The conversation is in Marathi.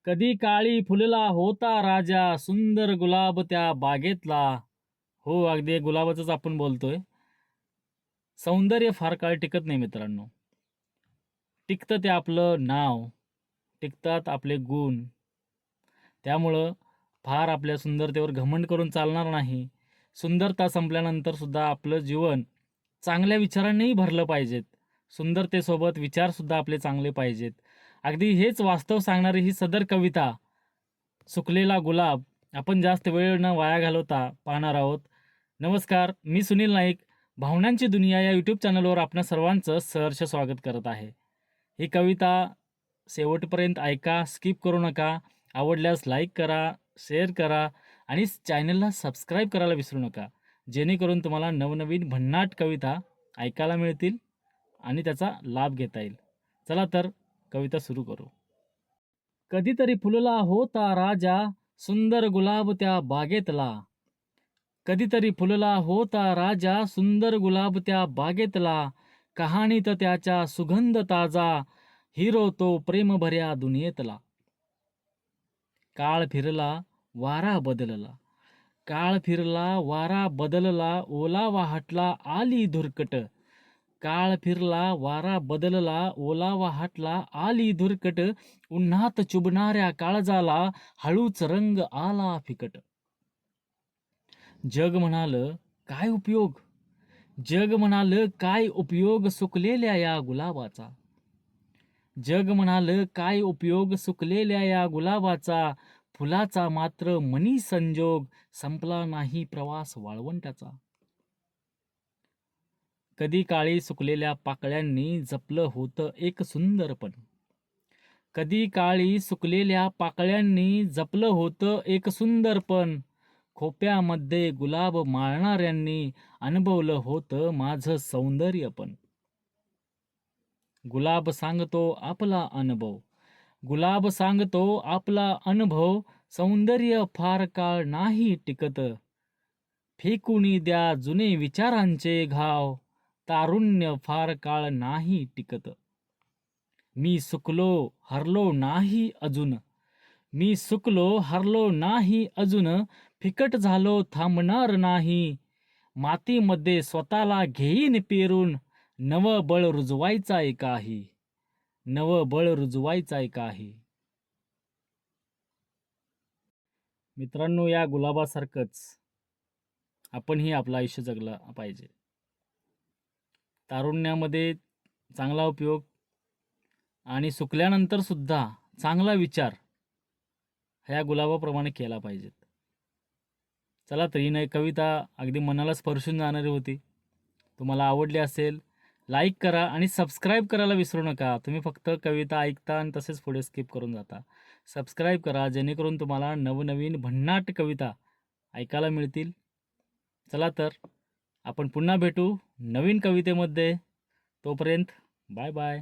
कधी काळी फुलला होता राजा, सुंदर गुलाब त्या बागेतला. हो, अगदी गुलाबाचंच आपण बोलतोय. सौंदर्य फार काळ टिकत नाही मित्रांनो. टिकतं ते आपलं नाव, टिकतात आपले गुण. त्यामुळं फार आपल्या सुंदरतेवर घमंड करून चालणार नाही. सुंदरता संपल्यानंतर सुद्धा आपलं जीवन चांगल्या विचारांनीही भरलं पाहिजेत. सुंदरतेसोबत विचारसुद्धा आपले चांगले पाहिजेत. अगदी हेच वास्तव सांगणारी ही सदर कविता, सुकलेला गुलाब, आपण जास्त वेळ न वाया घालवता पाहणार आहोत. नमस्कार, मी सुनील नाईक. भावनांची दुनिया या यूट्यूब चॅनलवर आपणा सर्वांचं सहर्ष स्वागत करत आहे. ही कविता शेवटपर्यंत ऐका, स्किप करू नका. आवडल्यास लाईक करा, शेअर करा आणि चॅनलला सबस्क्राईब करायला विसरू नका. जेणेकरून तुम्हाला नवनवीन भन्नाट कविता ऐकायला मिळतील आणि त्याचा लाभ घेता येईल. चला तर कविता सुरू करू. कधीतरी फुलला होता राजा, सुंदर गुलाब त्या बागेतला. कधीतरी फुलला होता राजा, सुंदर गुलाब त्या बागेतला. कहाणीत त्याच्या सुगंध ताजा, हिरो तो प्रेमभऱ्या दुनियेतला. काळ फिरला, वारा बदलला. काळ फिरला, वारा बदलला, ओलावा हटला, आली धुरकट. काळ फिरला, वारा बदलला, ओलावा हटला, आली धुरकट. उन्हात चुबणाऱ्या काळजाला हळूच रंग आला फिकट. जग म्हणालं, काय उपयोग? जग म्हणालं, काय उपयोग सुकलेल्या या गुलाबाचा. जग म्हणालं, काय उपयोग सुकलेल्या या गुलाबाचा. फुलाचा मात्र मनी संजोग, संपला नाही प्रवास वाळवंटाचा. कधी काळी सुकलेल्या पाकळ्यांनी जपलं होतं एक सुंदरपण. कधी काळी सुकलेल्या पाकळ्यांनी जपलं होतं एक सुंदरपण. खोप्यामध्ये गुलाब माळणाऱ्यांनी अनुभवलं होतं माझं सौंदर्यपण. गुलाब सांगतो आपला अनुभव. गुलाब सांगतो आपला अनुभव. सौंदर्य फार काळ नाही टिकत. फेकून द्या जुने विचारांचे घाव. तारुण्य फार काळ नाही टिकत. मी सुकलो हरलो नाही अजून. मी सुकलो हरलो नाही अजून. फिकट झालो थांबणार नाही. मातीमध्ये स्वतःला घेईन पेरून. नवं बळ रुजवायचा काही. नवं बळ रुजवायचा काही. मित्रांनो, या गुलाबासारखंच आपणही आपलं आयुष्य जगलं पाहिजे. तारुण्यामध्ये चांगला उपयोग आणि सुकल्यानंतर सुद्धा चांगला विचार ह्या गुलाबाप्रमाणे केला पाहिजेत. चला तर ही नाही कविता अगदी मनाला स्पर्शून जाणारी होती. तुम्हाला आवडली असेल, लाईक करा आणि सबस्क्राईब करायला विसरू नका. तुम्ही फक्त कविता ऐकता आणि तसेच पुढे स्किप करून जाता. सबस्क्राईब करा जेणेकरून तुम्हाला नवनवीन भन्नाट कविता ऐकायला मिळतील. चला तर आपण पुन्हा भेटू नवीन कवितेमध्ये. तोपर्यंत बाय बाय.